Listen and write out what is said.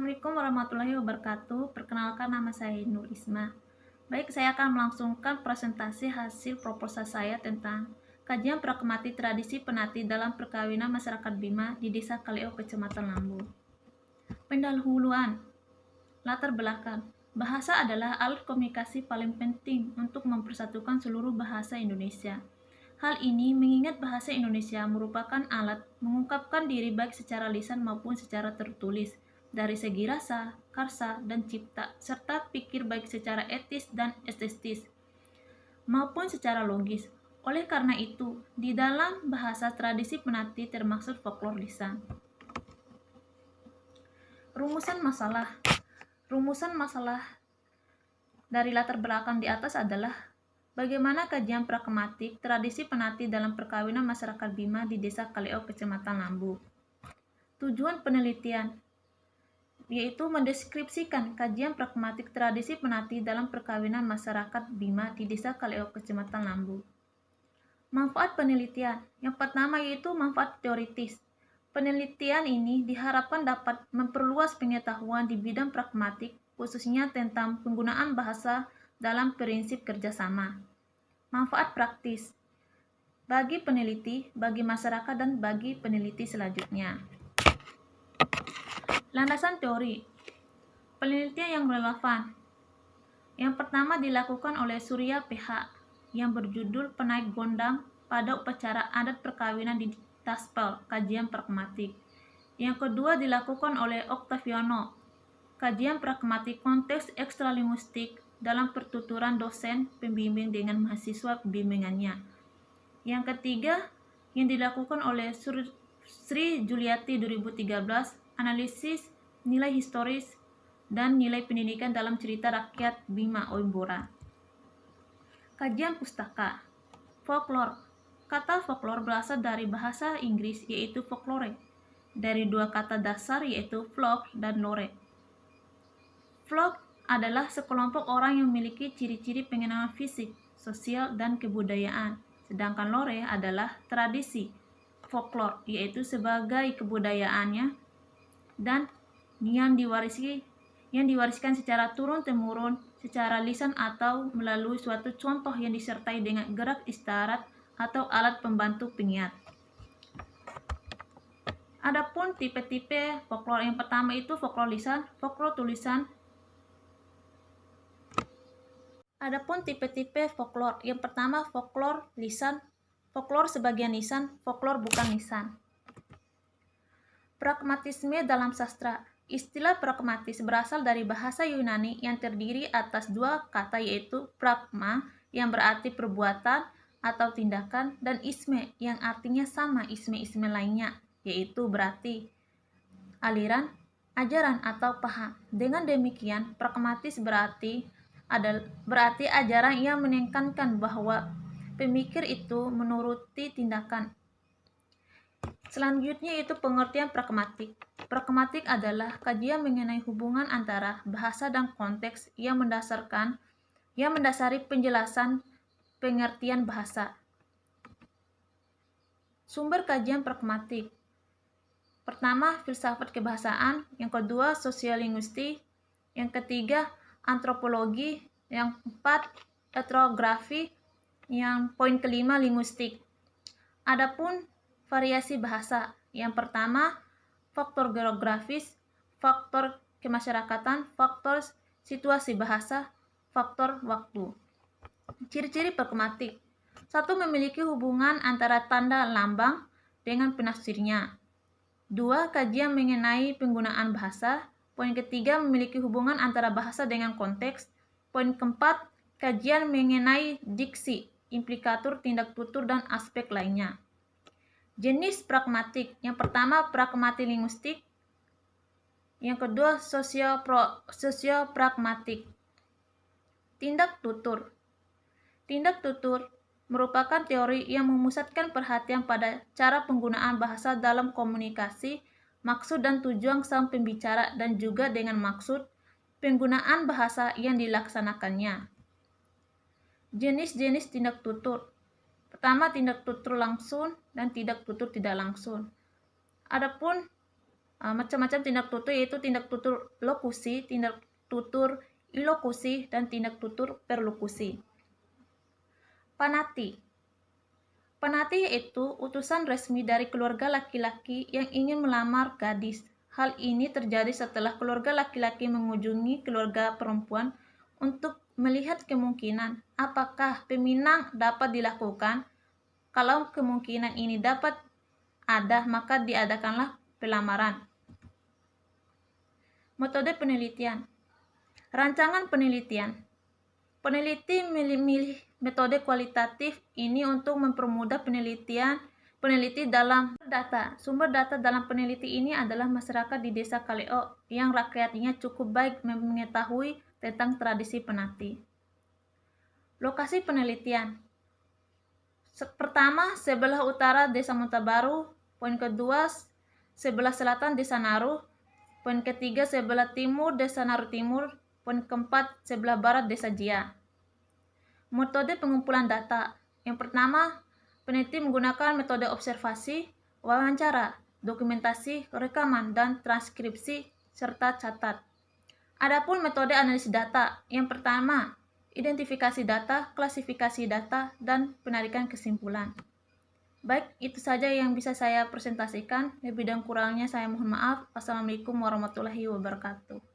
Assalamualaikum warahmatullahi wabarakatuh. Perkenalkan, nama saya Nur Isma. Baik, saya akan melangsungkan presentasi hasil proposal saya tentang kajian pragmatik tradisi penati dalam perkawinan masyarakat Bima di Desa Kaleo, Kecamatan Lambu. Pendahuluan, latar belakang. Bahasa adalah alat komunikasi paling penting untuk mempersatukan seluruh bahasa Indonesia. Hal ini mengingat bahasa Indonesia merupakan alat mengungkapkan diri baik secara lisan maupun secara tertulis, dari segi rasa, karsa, dan cipta, serta pikir baik secara etis dan estetis, maupun secara logis. Oleh karena itu, di dalam bahasa tradisi penati termasuk folklor lisan. Rumusan masalah dari latar belakang di atas adalah bagaimana kajian pragmatik tradisi penati dalam perkawinan masyarakat Bima di Desa Kaleo, Kecamatan Lambu. Tujuan penelitian yaitu mendeskripsikan kajian pragmatik tradisi penati dalam perkawinan masyarakat Bima di Desa Kaleo, Kecamatan Lambu. Manfaat penelitian. Yang pertama yaitu manfaat teoritis. Penelitian ini diharapkan dapat memperluas pengetahuan di bidang pragmatik, khususnya tentang penggunaan bahasa dalam prinsip kerjasama. Manfaat praktis bagi peneliti, bagi masyarakat, dan bagi peneliti selanjutnya. Landasan teori penelitian yang relevan. Yang pertama dilakukan oleh Surya PH yang berjudul Penaik Gondang pada upacara adat perkawinan di Taspel, kajian pragmatik. Yang kedua dilakukan oleh Octaviano, kajian pragmatik konteks ekstralinguistik dalam pertuturan dosen pembimbing dengan mahasiswa pembimbingannya. Yang ketiga yang dilakukan oleh Sri Juliati 2013, analisis nilai historis dan nilai pendidikan dalam cerita rakyat Bima Oimbora. Kajian pustaka. Folklore. Kata folklore berasal dari bahasa Inggris yaitu folklore, dari dua kata dasar yaitu folk dan lore. Folk adalah sekelompok orang yang memiliki ciri-ciri pengenalan fisik, sosial, dan kebudayaan, sedangkan lore adalah tradisi folklore, yaitu sebagai kebudayaannya dan yang diwariskan secara turun-temurun, secara lisan atau melalui suatu contoh yang disertai dengan gerak isyarat atau alat pembantu pengingat. Adapun tipe-tipe folklore, yang pertama itu folklore lisan, folklore tulisan. Adapun tipe-tipe folklore, yang pertama folklore lisan, folklore sebagian lisan, folklore bukan lisan. Pragmatisme dalam sastra. Istilah pragmatis berasal dari bahasa Yunani yang terdiri atas dua kata yaitu pragma yang berarti perbuatan atau tindakan dan isme yang artinya sama isme-isme lainnya yaitu berarti aliran, ajaran atau paham. Dengan demikian, pragmatis berarti ajaran yang menekankan bahwa pemikir itu menuruti tindakan. Selanjutnya itu pengertian pragmatik. Pragmatik adalah kajian mengenai hubungan antara bahasa dan konteks yang mendasari penjelasan pengertian bahasa. Sumber kajian pragmatik. Pertama, filsafat kebahasaan, yang kedua, sosiolinguistik, yang ketiga, antropologi, yang keempat, etnografi, yang poin kelima, linguistik. Adapun variasi bahasa, yang pertama, faktor geografis, faktor kemasyarakatan, faktor situasi bahasa, faktor waktu. Ciri-ciri pragmatik. 1. Memiliki hubungan antara tanda lambang dengan penafsirnya. 2. Kajian mengenai penggunaan bahasa. Poin ketiga, memiliki hubungan antara bahasa dengan konteks. Poin keempat, kajian mengenai diksi, implikatur, tindak tutur, dan aspek lainnya. Jenis pragmatik. Yang pertama, pragmatik linguistik. Yang kedua, sosiopragmatik. Tindak tutur. Tindak tutur merupakan teori yang memusatkan perhatian pada cara penggunaan bahasa dalam komunikasi, maksud dan tujuan sang pembicara, dan juga dengan maksud penggunaan bahasa yang dilaksanakannya. Jenis-jenis tindak tutur. Pertama, tindak tutur langsung dan tindak tutur tidak langsung. Adapun macam-macam tindak tutur, yaitu tindak tutur lokusi, tindak tutur ilokusi, dan tindak tutur perlokusi. Panati. Panati yaitu utusan resmi dari keluarga laki-laki yang ingin melamar gadis. Hal ini terjadi setelah keluarga laki-laki mengunjungi keluarga perempuan untuk melihat kemungkinan apakah peminang dapat dilakukan. Kalau kemungkinan ini dapat ada, maka diadakanlah pelamaran. Metode penelitian. Rancangan penelitian. Peneliti memilih metode kualitatif ini untuk mempermudah peneliti dalam data. Sumber data dalam peneliti ini adalah masyarakat di Desa Kaleo yang rakyatnya cukup baik mengetahui tentang tradisi penati. Lokasi penelitian. Pertama, sebelah utara Desa Montabaru. Poin kedua, sebelah selatan Desa Naru. Poin ketiga, sebelah timur Desa Naru Timur. Poin keempat, sebelah barat Desa Jia. Metode pengumpulan data. Yang pertama, peneliti menggunakan metode observasi, wawancara, dokumentasi, rekaman, dan transkripsi, serta catat. Adapun metode analisis data. Yang pertama, identifikasi data, klasifikasi data, dan penarikan kesimpulan. Baik, itu saja yang bisa saya presentasikan. Lebih dan kurangnya saya mohon maaf. Assalamualaikum warahmatullahi wabarakatuh.